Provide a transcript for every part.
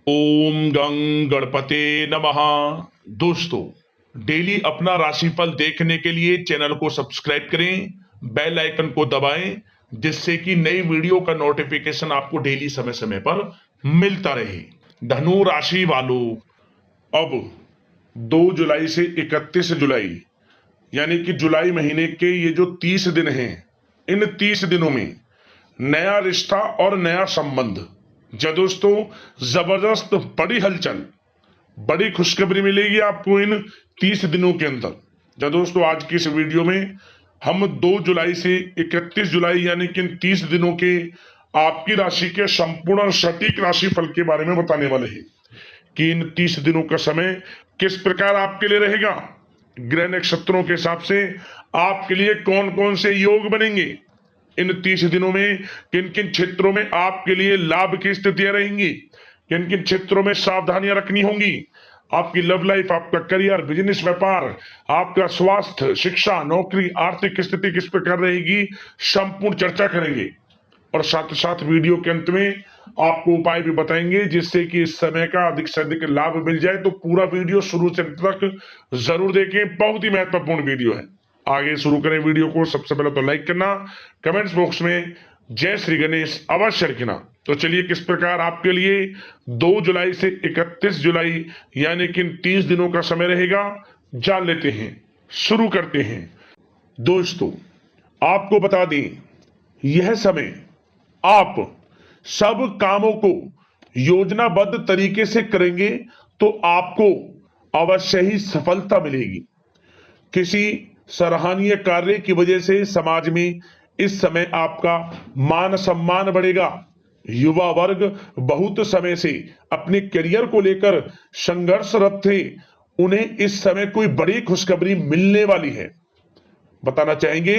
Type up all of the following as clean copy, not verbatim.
ओम गं गणपते नमः। दोस्तों, डेली अपना राशिफल देखने के लिए चैनल को सब्सक्राइब करें, बेल आइकन को दबाएं, जिससे कि नई वीडियो का नोटिफिकेशन आपको डेली समय समय पर मिलता रहे। धनु राशि वालों, अब 2 जुलाई से 31 जुलाई यानी कि जुलाई महीने के ये जो 30 दिन हैं, इन 30 दिनों में नया रिश्ता और नया संबंध, जो दोस्तों जबरदस्त बड़ी हलचल, बड़ी खुशखबरी मिलेगी आपको इन 30 दिनों के अंदर। जो दोस्तों आज की इस वीडियो में हम 2 जुलाई से 31 जुलाई यानी कि इन 30 दिनों के आपकी राशि के संपूर्ण और सटीक राशिफल के बारे में बताने वाले हैं कि इन 30 दिनों का समय किस प्रकार आपके लिए रहेगा। ग्रह नक्षत्रों के हिसाब से आपके लिए कौन कौन से योग बनेंगे, इन 30 दिनों में किन किन क्षेत्रों में आपके लिए लाभ की स्थितियां रहेंगी, किन किन क्षेत्रों में सावधानियां रखनी होंगी, आपकी लव लाइफ, आपका करियर, बिजनेस, व्यापार, आपका स्वास्थ्य, शिक्षा, नौकरी, आर्थिक स्थिति किस प्रकार रहेगी, संपूर्ण चर्चा करेंगे। और साथ साथ वीडियो के अंत में आपको उपाय भी बताएंगे जिससे कि इस समय का अधिक से अधिक लाभ मिल जाए। तो पूरा वीडियो शुरू से अंत तक जरूर देखें, बहुत ही महत्वपूर्ण वीडियो है। आगे शुरू करें वीडियो को। सबसे पहले तो लाइक करना, कमेंट्स बॉक्स में जय श्री गणेश अवश्य लिखना। तो चलिए किस प्रकार आपके लिए 2 जुलाई से 31 जुलाई यानी कि 30 दिनों का समय रहेगा, जान लेते हैं। शुरू करते हैं। दोस्तों, आपको बता दें, यह समय आप सब कामों को योजनाबद्ध तरीके से करेंगे तो आपको अवश्य ही सफलता मिलेगी। किसी सराहनीय कार्य की वजह से समाज में इस समय आपका मान सम्मान बढ़ेगा। युवा वर्ग बहुत समय से अपने करियर को लेकर संघर्षरत थे, उन्हें इस समय कोई बड़ी खुशखबरी मिलने वाली है। बताना चाहेंगे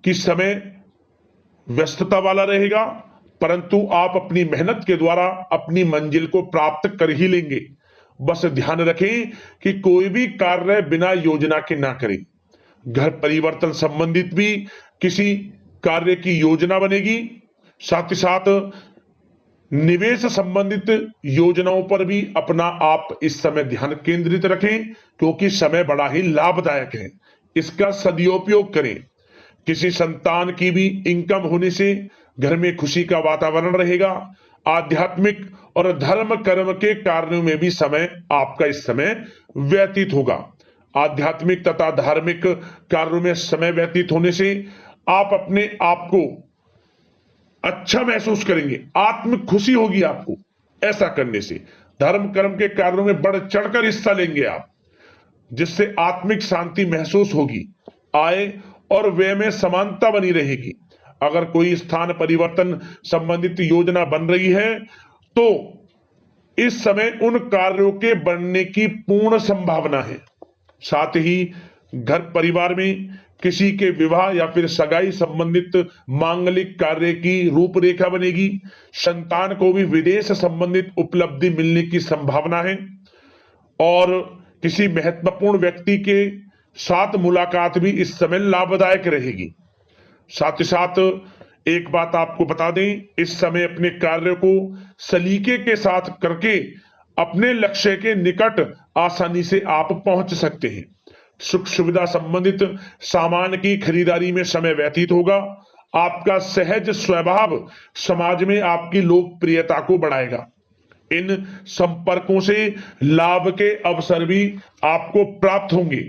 कि समय व्यस्तता वाला रहेगा, परंतु आप अपनी मेहनत के द्वारा अपनी मंजिल को प्राप्त कर ही लेंगे। बस ध्यान रखें कि कोई भी कार्य बिना योजना के ना करें। घर परिवर्तन संबंधित भी किसी कार्य की योजना बनेगी। साथ ही साथ निवेश संबंधित योजनाओं पर भी अपना आप इस समय ध्यान केंद्रित रखें, क्योंकि समय बड़ा ही लाभदायक है। इसका सदुपयोग करें। किसी संतान की भी इनकम होने से घर में खुशी का वातावरण रहेगा। आध्यात्मिक और धर्म कर्म के कार्यों में भी समय आपका इस समय व्यतीत होगा। आध्यात्मिक तथा धार्मिक कार्यों में समय व्यतीत होने से आप अपने आप को अच्छा महसूस करेंगे, आत्म खुशी होगी आपको ऐसा करने से। धर्म कर्म के कार्यों में बढ़ चढ़कर हिस्सा लेंगे आप, जिससे आत्मिक शांति महसूस होगी। आय और व्यय में समानता बनी रहेगी। अगर कोई स्थान परिवर्तन संबंधित योजना बन रही है तो इस समय उन कार्यों के बनने की पूर्ण संभावना है। साथ ही घर परिवार में किसी के विवाह या फिर सगाई संबंधित मांगलिक कार्य की रूपरेखा बनेगी। संतान को भी विदेश संबंधित उपलब्धि मिलने की संभावना है और किसी महत्वपूर्ण व्यक्ति के साथ मुलाकात भी इस समय लाभदायक रहेगी। साथ ही साथ एक बात आपको बता दें, इस समय अपने कार्य को सलीके के साथ करके अपने लक्ष्य के निकट आसानी से आप पहुंच सकते हैं। सुख सुविधा संबंधित सामान की खरीदारी में समय व्यतीत होगा। आपका सहज स्वभाव समाज में आपकी लोकप्रियता को बढ़ाएगा। इन संपर्कों से लाभ के अवसर भी आपको प्राप्त होंगे।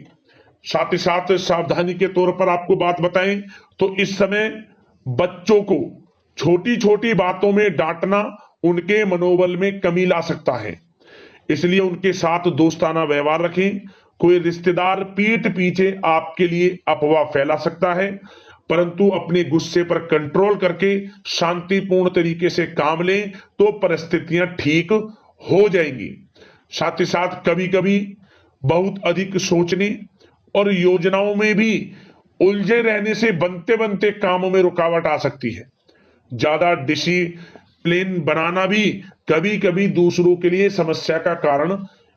साथ ही साथ सावधानी के तौर पर आपको बात बताएं तो इस समय बच्चों को छोटी छोटी बातों में डांटना उनके मनोबल में कमी ला सकता है, इसलिए उनके साथ दोस्ताना व्यवहार रखें। कोई रिश्तेदार पीठ पीछे आपके लिए अफवाह फैला सकता है, परंतु अपने गुस्से पर कंट्रोल करके शांतिपूर्ण तरीके से काम लें तो परिस्थितियां ठीक हो जाएंगी। साथ ही साथ कभी कभी बहुत अधिक सोचने और योजनाओं में भी उलझे रहने से बनते बनते कामों में रुकावट आ सकती है। ज्यादा डिसिप्लिन बनाना भी कभी कभी दूसरों के लिए समस्या का कारण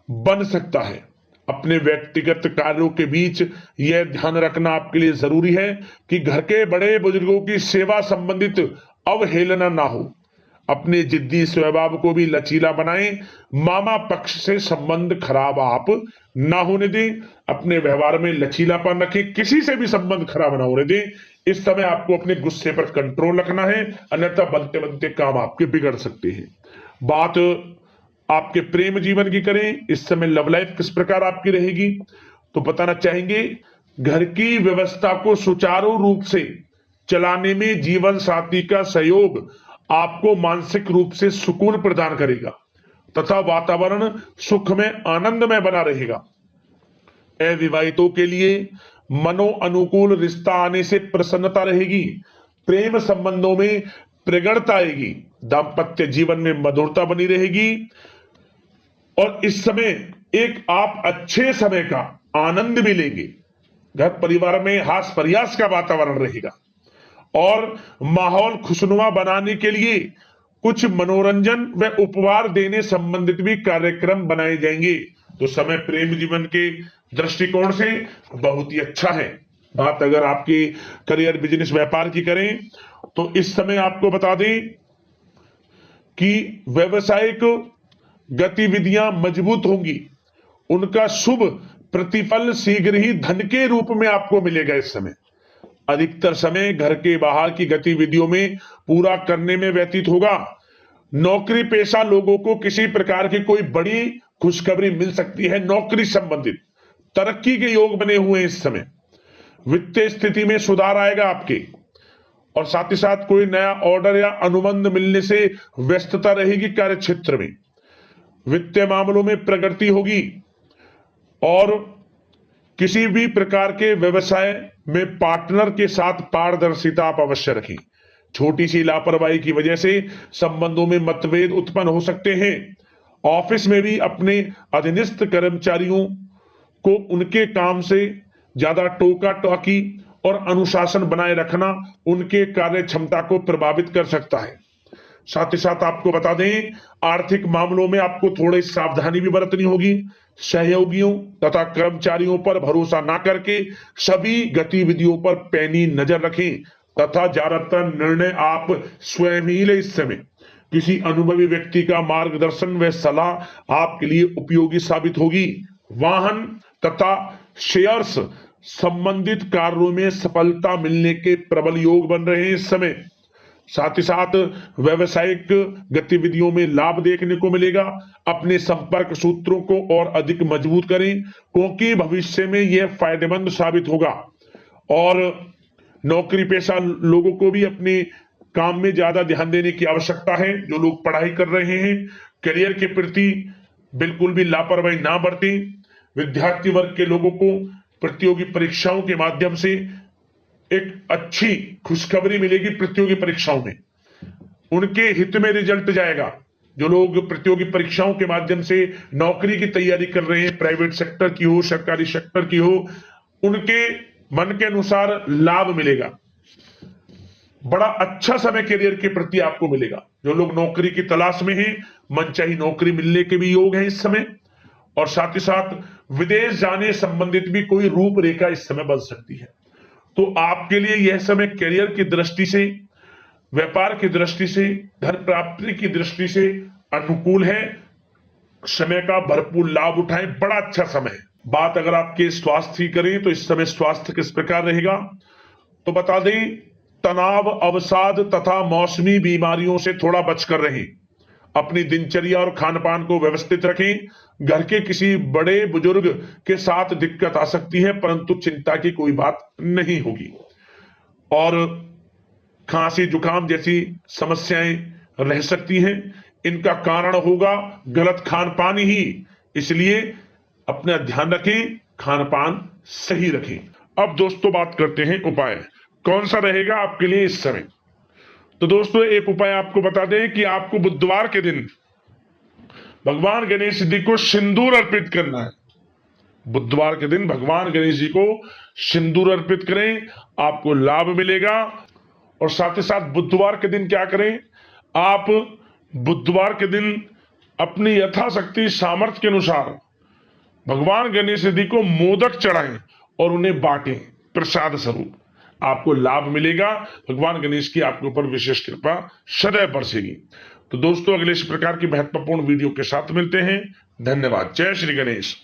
बन सकता है। अपने व्यक्तिगत कार्यों के बीच यह ध्यान रखना आपके लिए जरूरी है कि घर के बड़े बुजुर्गों की सेवा संबंधित अवहेलना ना हो। अपने जिद्दी स्वभाव को भी लचीला बनाएं। मामा पक्ष से संबंध खराब आप ना होने दें। अपने व्यवहार में लचीलापन रखें, किसी से भी संबंध खराब ना होने दें। इस समय आपको अपने गुस्से पर कंट्रोल रखना है, अन्यथा बनते बनते काम आपके बिगड़ सकते हैं। बात आपके प्रेम जीवन की करें, इस समय लव लाइफ किस प्रकार आपकी रहेगी, तो बताना चाहेंगे घर की व्यवस्था को सुचारू रूप से चलाने में जीवन साथी का सहयोग आपको मानसिक रूप से सुकून प्रदान करेगा तथा वातावरण सुख में आनंदमय बना रहेगा। अविवाहितों के लिए मनो अनुकूल रिश्ता आने से प्रसन्नता रहेगी। प्रेम संबंधों में प्रगड़ता आएगी। दाम्पत्य जीवन में मधुरता बनी रहेगी और इस समय एक आप अच्छे समय का आनंद भी लेंगे। घर परिवार में हास प्रयास का वातावरण रहेगा और माहौल खुशनुमा बनाने के लिए कुछ मनोरंजन व उपहार देने संबंधित भी कार्यक्रम बनाए जाएंगे। तो समय प्रेम जीवन के दृष्टिकोण से बहुत ही अच्छा है। बात अगर आपकी करियर बिजनेस व्यापार की करें तो इस समय आपको बता दें कि व्यवसायिक गतिविधियां मजबूत होंगी। उनका शुभ प्रतिफल शीघ्र ही धन के रूप में आपको मिलेगा। इस समय अधिकतर समय घर के बाहर की गतिविधियों में पूरा करने में व्यतीत होगा। नौकरी पेशा लोगों को किसी प्रकार की कोई बड़ी खुशखबरी मिल सकती है। नौकरी संबंधित तरक्की के योग बने हुए हैं। इस समय वित्तीय स्थिति में सुधार आएगा आपके, और साथ ही साथ कोई नया ऑर्डर या अनुबंध मिलने से व्यस्तता रहेगी। कार्य क्षेत्र में वित्तीय मामलों में प्रगति होगी और किसी भी प्रकार के व्यवसाय में पार्टनर के साथ पारदर्शिता आप अवश्य रखें। छोटी सी लापरवाही की वजह से संबंधों में मतभेद उत्पन्न हो सकते हैं। ऑफिस में भी अपने अधीनस्थ कर्मचारियों को उनके काम से ज्यादा टोका टाकी और अनुशासन बनाए रखना उनके कार्य क्षमता को प्रभावित कर सकता है। साथ ही साथ आपको बता दें आर्थिक मामलों में आपको थोड़ी सावधानी भी बरतनी होगी। सहयोगियों तथा कर्मचारियों पर भरोसा ना करके सभी गतिविधियों पर पैनी नजर रखें तथा ज्यादातर निर्णय आप स्वयं ही ले। इस समय किसी अनुभवी व्यक्ति का मार्गदर्शन व सलाह आपके लिए उपयोगी साबित होगी। वाहन तथा शेयर्स संबंधित कार्यों में सफलता मिलने के प्रबल योग बन रहे हैं इस समय। साथ ही साथ व्यवसायिक गतिविधियों में लाभ देखने को मिलेगा। अपने संपर्क सूत्रों को और अधिक मजबूत करें क्योंकि भविष्य में यह फायदेमंद साबित होगा। और नौकरी पेशा लोगों को भी अपने काम में ज्यादा ध्यान देने की आवश्यकता है। जो लोग पढ़ाई कर रहे हैं करियर के प्रति बिल्कुल भी लापरवाही ना बरतें। विद्यार्थी वर्ग के लोगों को प्रतियोगी परीक्षाओं के माध्यम से एक अच्छी खुशखबरी मिलेगी। प्रतियोगी परीक्षाओं में उनके हित में रिजल्ट जाएगा। जो लोग प्रतियोगी परीक्षाओं के माध्यम से नौकरी की तैयारी कर रहे हैं, प्राइवेट सेक्टर की हो सरकारी सेक्टर की हो, उनके मन के अनुसार लाभ मिलेगा। बड़ा अच्छा समय करियर के प्रति आपको मिलेगा। जो लोग नौकरी की तलाश में हैं मनचाही नौकरी मिलने के भी योग है इस समय। और साथ ही साथ विदेश जाने संबंधित भी कोई रूपरेखा इस समय बन सकती है। तो आपके लिए यह समय करियर की दृष्टि से, व्यापार की दृष्टि से, धन प्राप्ति की दृष्टि से अनुकूल है। समय का भरपूर लाभ उठाएं, बड़ा अच्छा समय है। बात अगर आपके स्वास्थ्य की करें तो इस समय स्वास्थ्य किस प्रकार रहेगा, तो बता दें तनाव, अवसाद तथा मौसमी बीमारियों से थोड़ा बचकर रहें। अपनी दिनचर्या और खान पान को व्यवस्थित रखें। घर के किसी बड़े बुजुर्ग के साथ दिक्कत आ सकती है परंतु चिंता की कोई बात नहीं होगी। और खांसी जुकाम जैसी समस्याएं रह सकती हैं, इनका कारण होगा गलत खान पान ही। इसलिए अपना ध्यान रखें, खान पान सही रखें। अब दोस्तों बात करते हैं उपाय कौन सा रहेगा आपके लिए इस समय। तो दोस्तों एक उपाय आपको बता दें कि आपको बुधवार के दिन भगवान गणेश जी को सिंदूर अर्पित करना है। बुधवार के दिन भगवान गणेश जी को सिंदूर अर्पित करें, आपको लाभ मिलेगा। और साथ ही साथ बुधवार के दिन क्या करें, आप बुधवार के दिन अपनी यथाशक्ति सामर्थ्य के अनुसार भगवान गणेश जी को मोदक चढ़ाएं और उन्हें बांटें प्रसाद स्वरूप। आपको लाभ मिलेगा। भगवान गणेश की आपके ऊपर विशेष कृपा सदैव बरसेगी। तो दोस्तों अगले इस प्रकार की महत्वपूर्ण वीडियो के साथ मिलते हैं। धन्यवाद। जय श्री गणेश।